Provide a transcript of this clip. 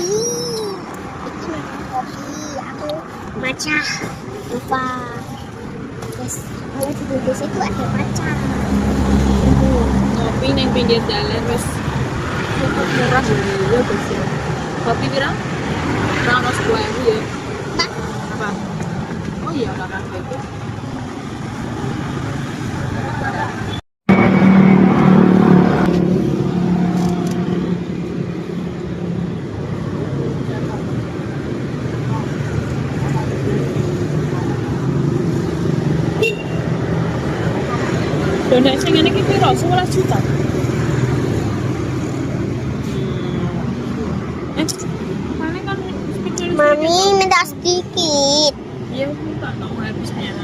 kopi. Iki makan kopi. Aku matcha. Lupa. Yes. Kalau di Indonesia itu ada matcha. Ngopi neng pinggir jalan wis cukup murah ya guys ya. Kopi pirang? Pirang 10.000 ya. Pak, Apa? Oh iya lah kan itu. Donat sing ngene iki piro? 11 juta. Paling kan Mami minta sedikit. Iya, minta dong habisnya.